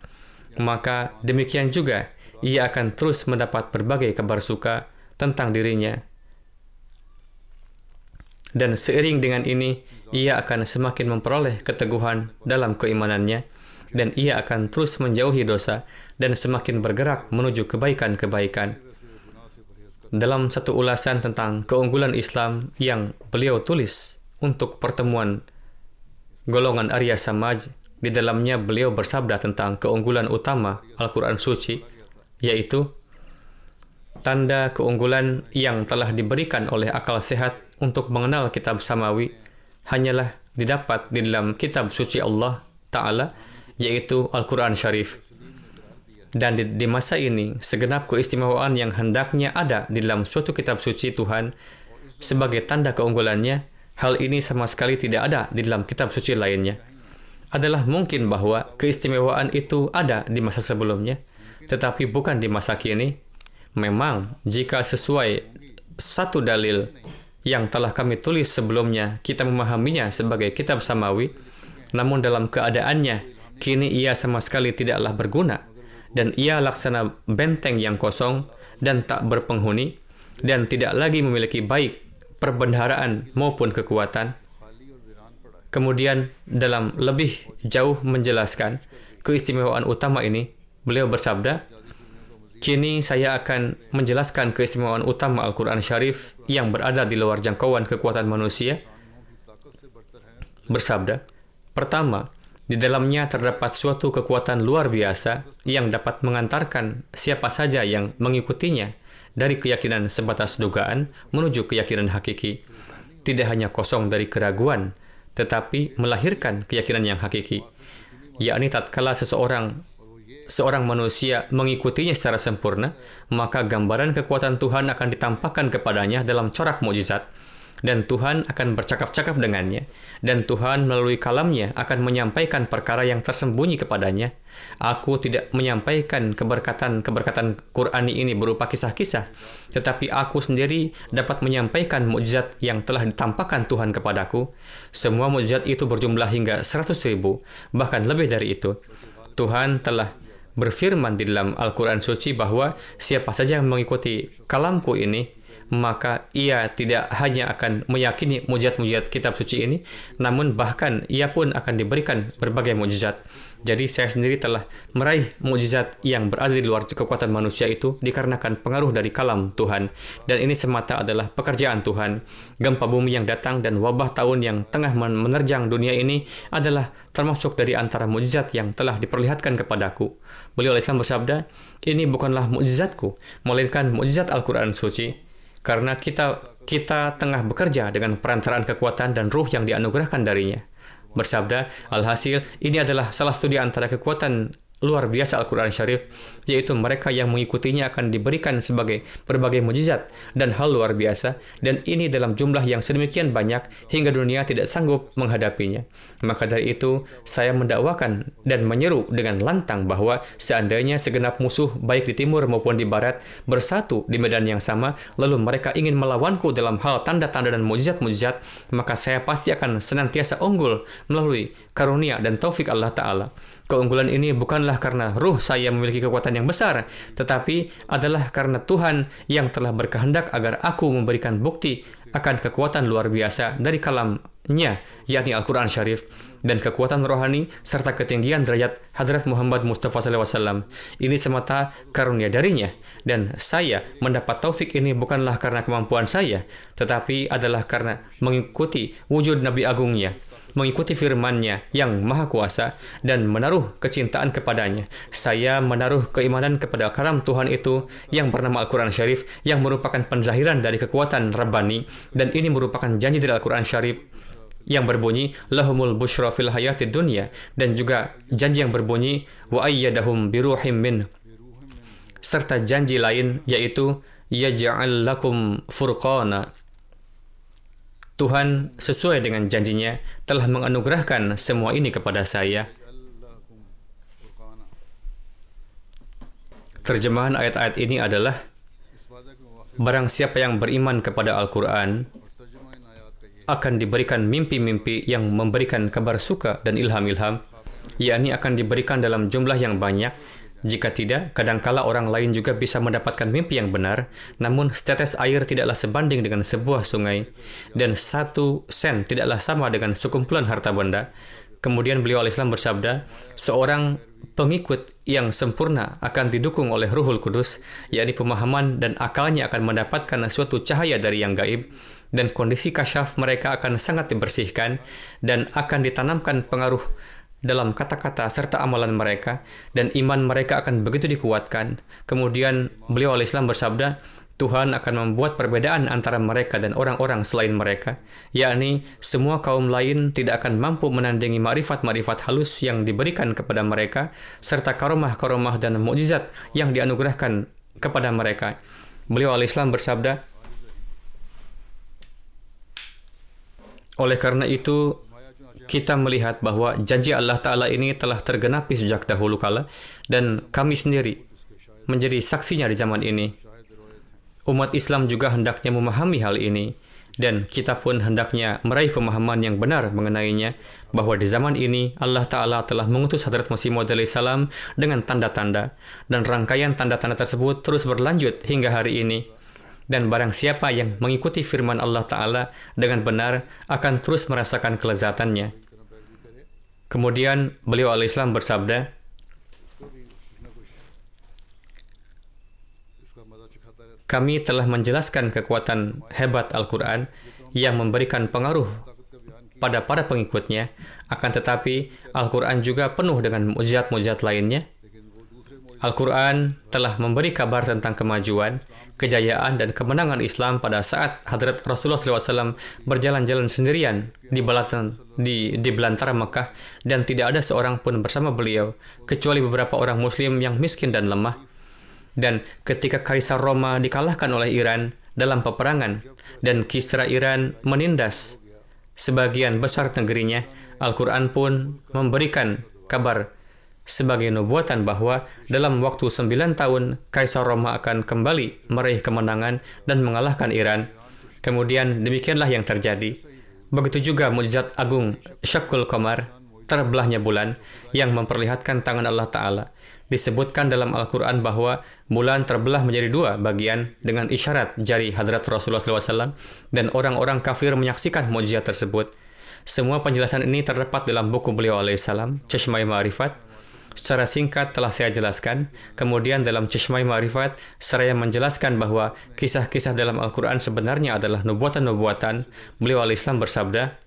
maka demikian juga ia akan terus mendapat berbagai kabar suka tentang dirinya. Dan seiring dengan ini, ia akan semakin memperoleh keteguhan dalam keimanannya, dan ia akan terus menjauhi dosa dan semakin bergerak menuju kebaikan-kebaikan. Dalam satu ulasan tentang keunggulan Islam yang beliau tulis untuk pertemuan golongan Arya Samaj, di dalamnya beliau bersabda tentang keunggulan utama Al-Quran Suci, yaitu tanda keunggulan yang telah diberikan oleh akal sehat untuk mengenal kitab samawi hanyalah didapat di dalam kitab suci Allah Ta'ala, yaitu Al-Quran Syarif. Dan di masa ini, segenap keistimewaan yang hendaknya ada di dalam suatu kitab suci Tuhan sebagai tanda keunggulannya, hal ini sama sekali tidak ada di dalam kitab suci lainnya. Adalah mungkin bahwa keistimewaan itu ada di masa sebelumnya, tetapi bukan di masa kini. Memang, jika sesuai satu dalil yang telah kami tulis sebelumnya, kita memahaminya sebagai kitab samawi, namun dalam keadaannya, kini ia sama sekali tidaklah berguna, dan ia laksana benteng yang kosong dan tak berpenghuni, dan tidak lagi memiliki baik perbendaharaan maupun kekuatan. Kemudian, dalam lebih jauh menjelaskan keistimewaan utama ini, beliau bersabda, kini saya akan menjelaskan keistimewaan utama Al-Quran Syarif yang berada di luar jangkauan kekuatan manusia. Bersabda, pertama, di dalamnya terdapat suatu kekuatan luar biasa yang dapat mengantarkan siapa saja yang mengikutinya dari keyakinan sebatas dugaan menuju keyakinan hakiki. tidak hanya kosong dari keraguan, tetapi melahirkan keyakinan yang hakiki, yakni tatkala seorang manusia mengikutinya secara sempurna, maka gambaran kekuatan Tuhan akan ditampakkan kepadanya dalam corak mukjizat, dan Tuhan akan bercakap-cakap dengannya, dan Tuhan melalui kalamnya akan menyampaikan perkara yang tersembunyi kepadanya. Aku tidak menyampaikan keberkatan Qur'ani ini berupa kisah-kisah, tetapi aku sendiri dapat menyampaikan mukjizat yang telah ditampakkan Tuhan kepadaku. Semua mukjizat itu berjumlah hingga 100.000, bahkan lebih dari itu. Tuhan telah berfirman di dalam Al-Quran Suci bahwa siapa saja yang mengikuti kalamku ini, maka ia tidak hanya akan meyakini mukjizat-mukjizat kitab suci ini, namun bahkan ia pun akan diberikan berbagai mukjizat. Jadi saya sendiri telah meraih mukjizat yang berada di luar kekuatan manusia itu dikarenakan pengaruh dari kalam Tuhan. Dan ini semata adalah pekerjaan Tuhan. Gempa bumi yang datang dan wabah tahun yang tengah menerjang dunia ini adalah termasuk dari antara mukjizat yang telah diperlihatkan kepadaku. Beliau Islam bersabda, ini bukanlah mukjizatku, melainkan mukjizat Al-Quran Suci. Karena kita tengah bekerja dengan perantaraan kekuatan dan ruh yang dianugerahkan darinya. Bersabda, alhasil ini adalah salah satu di antara kekuatan luar biasa Al-Quran Syarif, yaitu mereka yang mengikutinya akan diberikan sebagai berbagai mujizat dan hal luar biasa, dan ini dalam jumlah yang sedemikian banyak hingga dunia tidak sanggup menghadapinya. Maka dari itu, saya mendakwakan dan menyeru dengan lantang bahwa seandainya segenap musuh baik di timur maupun di barat bersatu di medan yang sama, lalu mereka ingin melawanku dalam hal tanda-tanda dan mujizat-mujizat, maka saya pasti akan senantiasa unggul melalui karunia dan taufik Allah Ta'ala. Keunggulan ini bukanlah karena ruh saya memiliki kekuatan yang besar, tetapi adalah karena Tuhan yang telah berkehendak agar aku memberikan bukti akan kekuatan luar biasa dari kalamnya, yakni Al-Quran Syarif, dan kekuatan rohani serta ketinggian derajat Hadrat Muhammad Mustafa SAW. Ini semata karunia darinya, dan saya mendapat taufik ini bukanlah karena kemampuan saya, tetapi adalah karena mengikuti wujud Nabi Agungnya, mengikuti firman-Nya yang maha kuasa, dan menaruh kecintaan kepadanya. Saya menaruh keimanan kepada kalam Tuhan itu yang bernama Al-Quran Syarif, yang merupakan penzahiran dari kekuatan Rabbani, dan ini merupakan janji dari Al-Quran Syarif yang berbunyi lahumul busyra fil hayatid dunya, dan juga janji yang berbunyi wa ayyadahum biruhim min, serta janji lain yaitu yaj'al lakum furqana. Tuhan sesuai dengan janjinya telah menganugerahkan semua ini kepada saya. Terjemahan ayat-ayat ini adalah, barang siapa yang beriman kepada Al-Quran akan diberikan mimpi-mimpi yang memberikan kabar suka dan ilham-ilham, yakni akan diberikan dalam jumlah yang banyak. Jika tidak, kadangkala orang lain juga bisa mendapatkan mimpi yang benar, namun setetes air tidaklah sebanding dengan sebuah sungai, dan 1 sen tidaklah sama dengan sekumpulan harta benda. Kemudian beliau Al-Islam bersabda, seorang pengikut yang sempurna akan didukung oleh Ruhul Kudus, yakni pemahaman dan akalnya akan mendapatkan suatu cahaya dari yang gaib, dan kondisi kasyaf mereka akan sangat dibersihkan, dan akan ditanamkan pengaruh dalam kata-kata serta amalan mereka, dan iman mereka akan begitu dikuatkan. Kemudian beliau Al-Islam bersabda, Tuhan akan membuat perbedaan antara mereka dan orang-orang selain mereka, yakni semua kaum lain tidak akan mampu menandingi ma'rifat-ma'rifat halus yang diberikan kepada mereka, serta karomah-karomah dan mukjizat yang dianugerahkan kepada mereka. Beliau Al-Islam bersabda, oleh karena itu, kita melihat bahwa janji Allah Ta'ala ini telah tergenapi sejak dahulu kala, dan kami sendiri menjadi saksinya di zaman ini. Umat Islam juga hendaknya memahami hal ini, dan kita pun hendaknya meraih pemahaman yang benar mengenainya, bahwa di zaman ini Allah Ta'ala telah mengutus Hadrat Masih Maud salam dengan tanda-tanda, dan rangkaian tanda-tanda tersebut terus berlanjut hingga hari ini. Dan barang siapa yang mengikuti firman Allah Ta'ala dengan benar akan terus merasakan kelezatannya. Kemudian beliau Al-Islam bersabda, kami telah menjelaskan kekuatan hebat Al-Quran yang memberikan pengaruh pada para pengikutnya, akan tetapi Al-Quran juga penuh dengan mukjizat-mukjizat lainnya, Al-Quran telah memberi kabar tentang kemajuan, kejayaan, dan kemenangan Islam pada saat Hadrat Rasulullah SAW berjalan-jalan sendirian di belantara Mekah, dan tidak ada seorang pun bersama beliau, kecuali beberapa orang Muslim yang miskin dan lemah. Dan ketika Kaisar Roma dikalahkan oleh Iran dalam peperangan, dan Kisra Iran menindas sebagian besar negerinya, Al-Quran pun memberikan kabar sebagai nubuatan bahwa dalam waktu 9 tahun Kaisar Roma akan kembali meraih kemenangan dan mengalahkan Iran. Kemudian demikianlah yang terjadi. Begitu juga mukjizat agung Syaqqul Qamar, terbelahnya bulan, yang memperlihatkan tangan Allah Ta'ala. Disebutkan dalam Al-Quran bahwa bulan terbelah menjadi 2 bagian dengan isyarat jari Hadrat Rasulullah SAW, dan orang-orang kafir menyaksikan mukjizat tersebut. Semua penjelasan ini terdapat dalam buku beliau alaihissalam, Chashmai Ma'rifat. Secara singkat telah saya jelaskan. Kemudian dalam Chashmai Ma'rifat, saya menjelaskan bahwa kisah-kisah dalam Al-Quran sebenarnya adalah nubuatan-nubuatan. Beliau alaihissalam bersabda,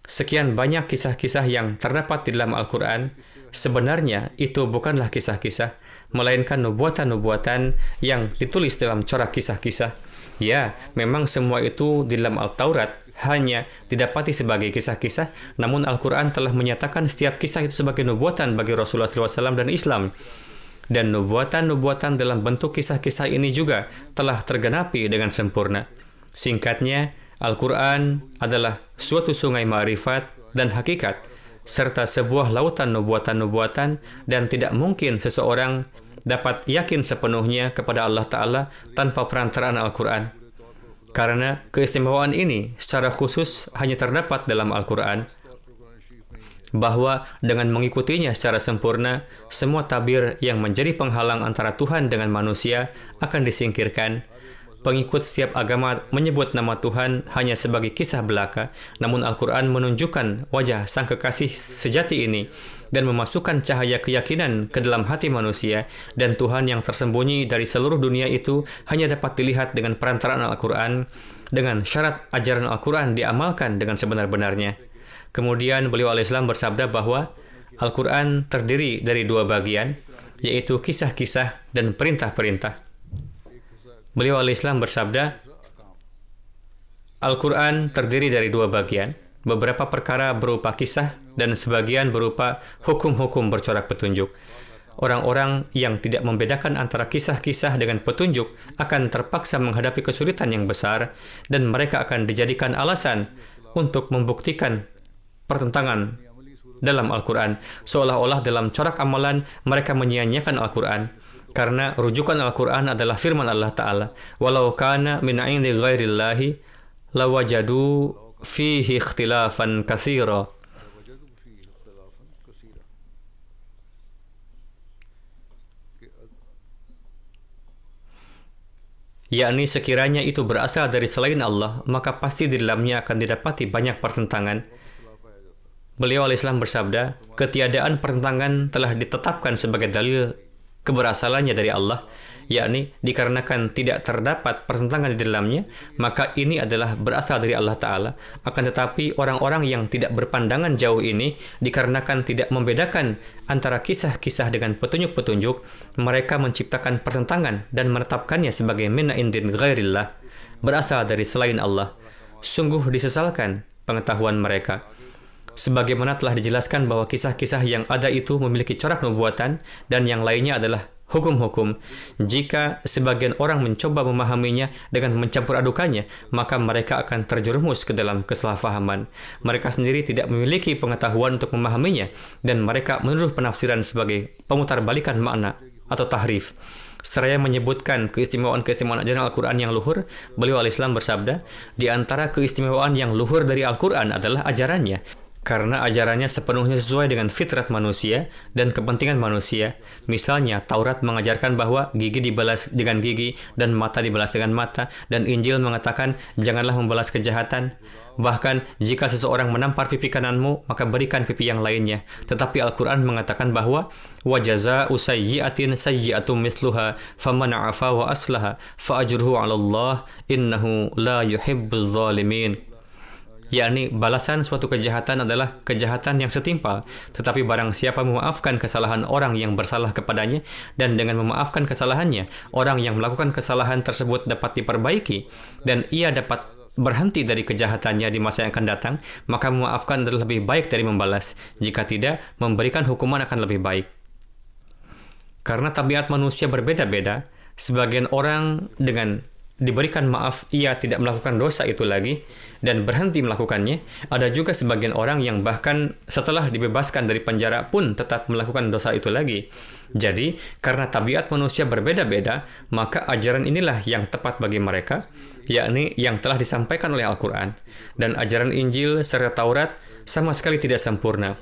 sekian banyak kisah-kisah yang terdapat di dalam Al-Quran, sebenarnya itu bukanlah kisah-kisah, melainkan nubuatan-nubuatan yang ditulis dalam corak kisah-kisah. Ya, memang semua itu di dalam Al-Taurat hanya didapati sebagai kisah-kisah, namun Al-Quran telah menyatakan setiap kisah itu sebagai nubuatan bagi Rasulullah SAW dan Islam. Dan nubuatan-nubuatan dalam bentuk kisah-kisah ini juga telah tergenapi dengan sempurna. Singkatnya, Al-Quran adalah suatu sungai ma'rifat dan hakikat, serta sebuah lautan nubuatan-nubuatan, dan tidak mungkin seseorang dapat yakin sepenuhnya kepada Allah Ta'ala tanpa perantaraan Al-Quran. Karena keistimewaan ini secara khusus hanya terdapat dalam Al-Quran, bahwa dengan mengikutinya secara sempurna, semua tabir yang menjadi penghalang antara Tuhan dengan manusia akan disingkirkan. Pengikut setiap agama menyebut nama Tuhan hanya sebagai kisah belaka, namun Al-Quran menunjukkan wajah sang kekasih sejati ini dan memasukkan cahaya keyakinan ke dalam hati manusia, dan Tuhan yang tersembunyi dari seluruh dunia itu hanya dapat dilihat dengan perantaraan Al-Quran, dengan syarat ajaran Al-Quran diamalkan dengan sebenar-benarnya. Kemudian beliau alaihissalam bersabda bahwa Al-Quran terdiri dari 2 bagian, yaitu kisah-kisah dan perintah-perintah. Beliau alaihissalam bersabda, Al-Quran terdiri dari 2 bagian, beberapa perkara berupa kisah dan sebagian berupa hukum-hukum bercorak petunjuk. Orang-orang yang tidak membedakan antara kisah-kisah dengan petunjuk akan terpaksa menghadapi kesulitan yang besar, dan mereka akan dijadikan alasan untuk membuktikan pertentangan dalam Al-Quran, seolah-olah dalam corak amalan mereka menyia-nyiakan Al-Quran. Karena rujukan Al-Quran adalah firman Allah Ta'ala, walau kana min 'indi ghairillahi lawajadu fihi ikhtilafan katsira. Yakni sekiranya itu berasal dari selain Allah, maka pasti di dalamnya akan didapati banyak pertentangan. Beliau alaihissalam bersabda, ketiadaan pertentangan telah ditetapkan sebagai dalil keberasalannya dari Allah, yakni dikarenakan tidak terdapat pertentangan di dalamnya, maka ini adalah berasal dari Allah Ta'ala. Akan tetapi orang-orang yang tidak berpandangan jauh ini, dikarenakan tidak membedakan antara kisah-kisah dengan petunjuk-petunjuk, mereka menciptakan pertentangan dan menetapkannya sebagai min indin ghairillah, berasal dari selain Allah. Sungguh disesalkan pengetahuan mereka. Sebagaimana telah dijelaskan bahwa kisah-kisah yang ada itu memiliki corak nubuatan dan yang lainnya adalah hukum-hukum. Jika sebagian orang mencoba memahaminya dengan mencampur adukannya, maka mereka akan terjerumus ke dalam kesalahpahaman. Mereka sendiri tidak memiliki pengetahuan untuk memahaminya, dan mereka menuduh penafsiran sebagai pemutarbalikan makna atau tahrif. Seraya menyebutkan keistimewaan-keistimewaan ajaran Al-Quran yang luhur, beliau alaihissalam bersabda, di antara keistimewaan yang luhur dari Al-Quran adalah ajarannya, karena ajarannya sepenuhnya sesuai dengan fitrat manusia dan kepentingan manusia. Misalnya, Taurat mengajarkan bahwa gigi dibalas dengan gigi dan mata dibalas dengan mata, dan Injil mengatakan janganlah membalas kejahatan. Bahkan, jika seseorang menampar pipi kananmu, maka berikan pipi yang lainnya. Tetapi Al-Quran mengatakan bahwa wajaza'u sayyi'atin sayyi'atum mithluha faman 'afa wa aslaha fa ajruhu 'ala Allah innahu la yuhibbuz zalimin. yakni balasan suatu kejahatan adalah kejahatan yang setimpal. Tetapi barang siapa memaafkan kesalahan orang yang bersalah kepadanya, dan dengan memaafkan kesalahannya, orang yang melakukan kesalahan tersebut dapat diperbaiki, dan ia dapat berhenti dari kejahatannya di masa yang akan datang, maka memaafkan adalah lebih baik dari membalas. Jika tidak, memberikan hukuman akan lebih baik. Karena tabiat manusia berbeda-beda, sebagian orang dengan diberikan maaf, ia tidak melakukan dosa itu lagi dan berhenti melakukannya. Ada juga sebagian orang yang bahkan setelah dibebaskan dari penjara pun tetap melakukan dosa itu lagi. Jadi, karena tabiat manusia berbeda-beda, maka ajaran inilah yang tepat bagi mereka, yakni yang telah disampaikan oleh Al-Quran. Dan ajaran Injil serta Taurat sama sekali tidak sempurna.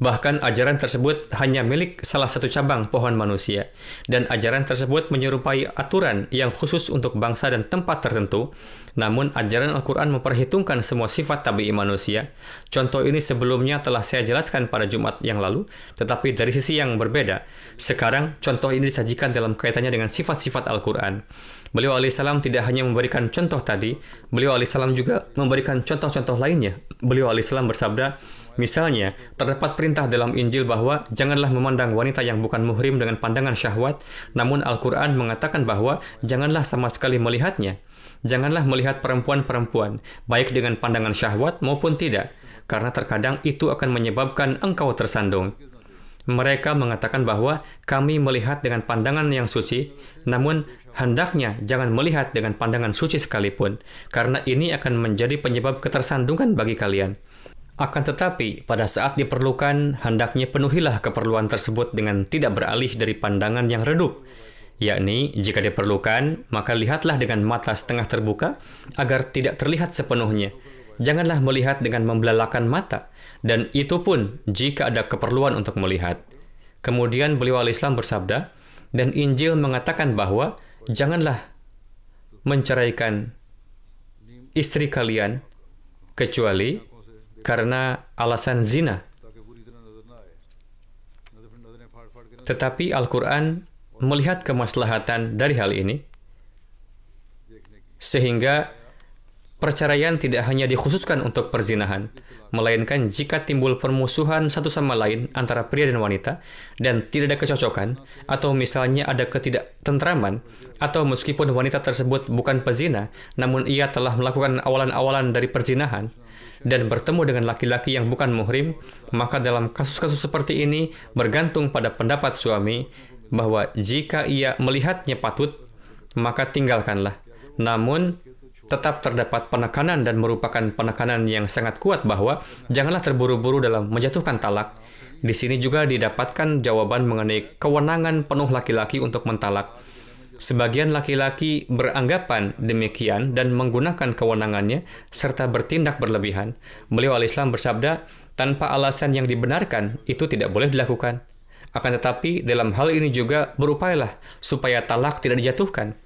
Bahkan ajaran tersebut hanya milik salah satu cabang pohon manusia, dan ajaran tersebut menyerupai aturan yang khusus untuk bangsa dan tempat tertentu. Namun ajaran Al-Quran memperhitungkan semua sifat tabi'i manusia. Contoh ini sebelumnya telah saya jelaskan pada Jumat yang lalu, tetapi dari sisi yang berbeda. Sekarang contoh ini disajikan dalam kaitannya dengan sifat-sifat Al-Quran. Beliau alaihissalam tidak hanya memberikan contoh tadi, beliau alaihissalam juga memberikan contoh-contoh lainnya. Beliau alaihissalam bersabda, misalnya, terdapat perintah dalam Injil bahwa janganlah memandang wanita yang bukan muhrim dengan pandangan syahwat, namun Al-Quran mengatakan bahwa janganlah sama sekali melihatnya. Janganlah melihat perempuan-perempuan, baik dengan pandangan syahwat maupun tidak, karena terkadang itu akan menyebabkan engkau tersandung. Mereka mengatakan bahwa kami melihat dengan pandangan yang suci, namun hendaknya jangan melihat dengan pandangan suci sekalipun, karena ini akan menjadi penyebab ketersandungan bagi kalian. Akan tetapi, pada saat diperlukan, hendaknya penuhilah keperluan tersebut dengan tidak beralih dari pandangan yang redup. Yakni, jika diperlukan, maka lihatlah dengan mata setengah terbuka, agar tidak terlihat sepenuhnya. Janganlah melihat dengan membelalakan mata, dan itu pun jika ada keperluan untuk melihat. Kemudian beliau alaihissalam bersabda, dan Injil mengatakan bahwa janganlah menceraikan istri kalian, kecuali karena alasan zina. Tetapi Al-Quran melihat kemaslahatan dari hal ini, sehingga perceraian tidak hanya dikhususkan untuk perzinahan, melainkan jika timbul permusuhan satu sama lain antara pria dan wanita, dan tidak ada kecocokan, atau misalnya ada ketidaktentraman, atau meskipun wanita tersebut bukan pezina, namun ia telah melakukan awalan-awalan dari perzinahan, dan bertemu dengan laki-laki yang bukan muhrim, maka dalam kasus-kasus seperti ini bergantung pada pendapat suami, bahwa jika ia melihatnya patut, maka tinggalkanlah. Namun, tetap terdapat penekanan dan merupakan penekanan yang sangat kuat bahwa janganlah terburu-buru dalam menjatuhkan talak. Di sini juga didapatkan jawaban mengenai kewenangan penuh laki-laki untuk mentalak. Sebagian laki-laki beranggapan demikian dan menggunakan kewenangannya serta bertindak berlebihan. Beliau alaihissalam bersabda, tanpa alasan yang dibenarkan, itu tidak boleh dilakukan. Akan tetapi, dalam hal ini juga berupayalah supaya talak tidak dijatuhkan.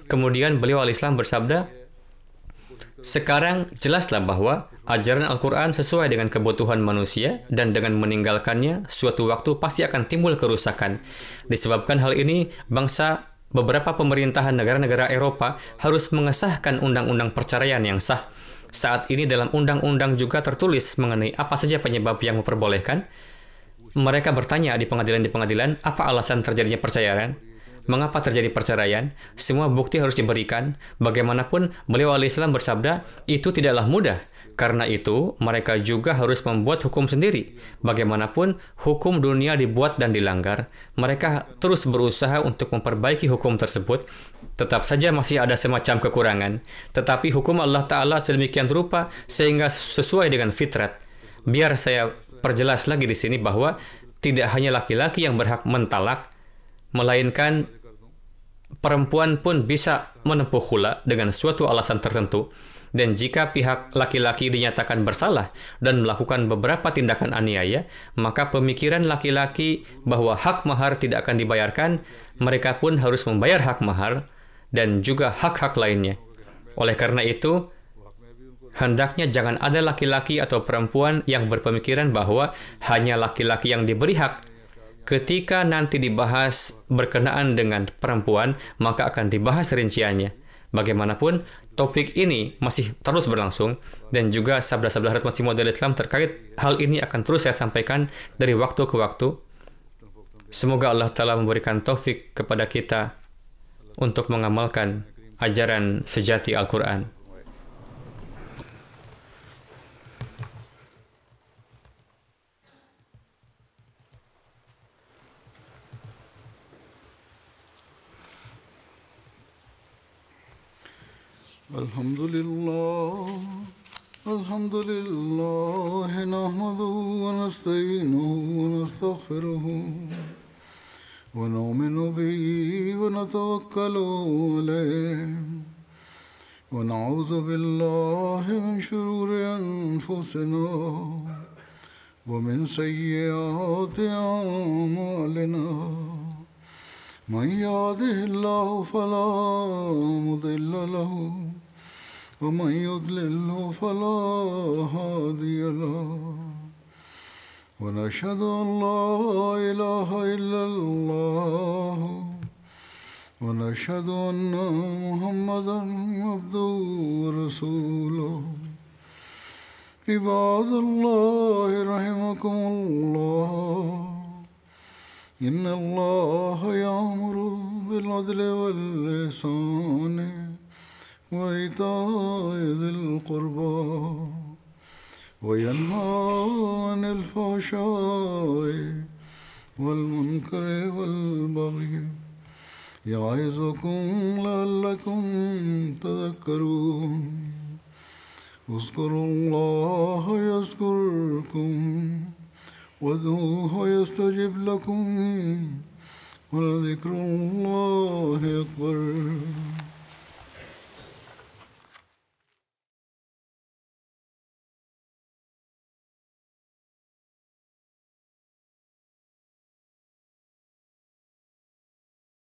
Kemudian beliau alaihissalam bersabda, sekarang jelaslah bahwa ajaran Al-Quran sesuai dengan kebutuhan manusia, dan dengan meninggalkannya, suatu waktu pasti akan timbul kerusakan. Disebabkan hal ini, beberapa pemerintahan negara-negara Eropa harus mengesahkan undang-undang perceraian yang sah. Saat ini dalam undang-undang juga tertulis mengenai apa saja penyebab yang memperbolehkan. Mereka bertanya di pengadilan, apa alasan terjadinya perceraian? Mengapa terjadi perceraian? Semua bukti harus diberikan. Bagaimanapun, beliau alaihissalam bersabda, itu tidaklah mudah. Karena itu, mereka juga harus membuat hukum sendiri. Bagaimanapun, hukum dunia dibuat dan dilanggar. Mereka terus berusaha untuk memperbaiki hukum tersebut. Tetap saja masih ada semacam kekurangan. Tetapi hukum Allah Ta'ala sedemikian rupa sehingga sesuai dengan fitrat. Biar saya perjelas lagi di sini bahwa tidak hanya laki-laki yang berhak mentalak, melainkan perempuan pun bisa menempuh khula dengan suatu alasan tertentu. Dan jika pihak laki-laki dinyatakan bersalah dan melakukan beberapa tindakan aniaya, maka pemikiran laki-laki bahwa hak mahar tidak akan dibayarkan, mereka pun harus membayar hak mahar dan juga hak-hak lainnya. Oleh karena itu, hendaknya jangan ada laki-laki atau perempuan yang berpemikiran bahwa hanya laki-laki yang diberi hak. Ketika nanti dibahas berkenaan dengan perempuan, maka akan dibahas rinciannya. Bagaimanapun, topik ini masih terus berlangsung dan juga sabda-sabda Hadrat Masih Maud Islam terkait hal ini akan terus saya sampaikan dari waktu ke waktu. Semoga Allah Ta'ala memberikan taufik kepada kita untuk mengamalkan ajaran sejati Al-Quran. Alhamdulillah, nahmaduhu wa nasta'inuhu wa nastaghfiruhu wa nu'minu bihi wa natawakkalu alayhi wa na'udzu billahi min shururi anfusina wa min sayyiati a'malina. Man yahdihillahu fala mudilla lahu ومن يضلله فلا هادي له ونشهد أن لا إله إلا الله ونشهد أن محمدا عبده ورسوله عباد الله رحمكم الله إن الله يأمر بالعدل والإحسان وإيتاء ذي القربى وينهى عن الفحشاء والمنكر والبغي يعظكم لعلكم تذكرون اذكروا الله يذكركم وادعوه يستجب لكم ولذكر الله أكبر.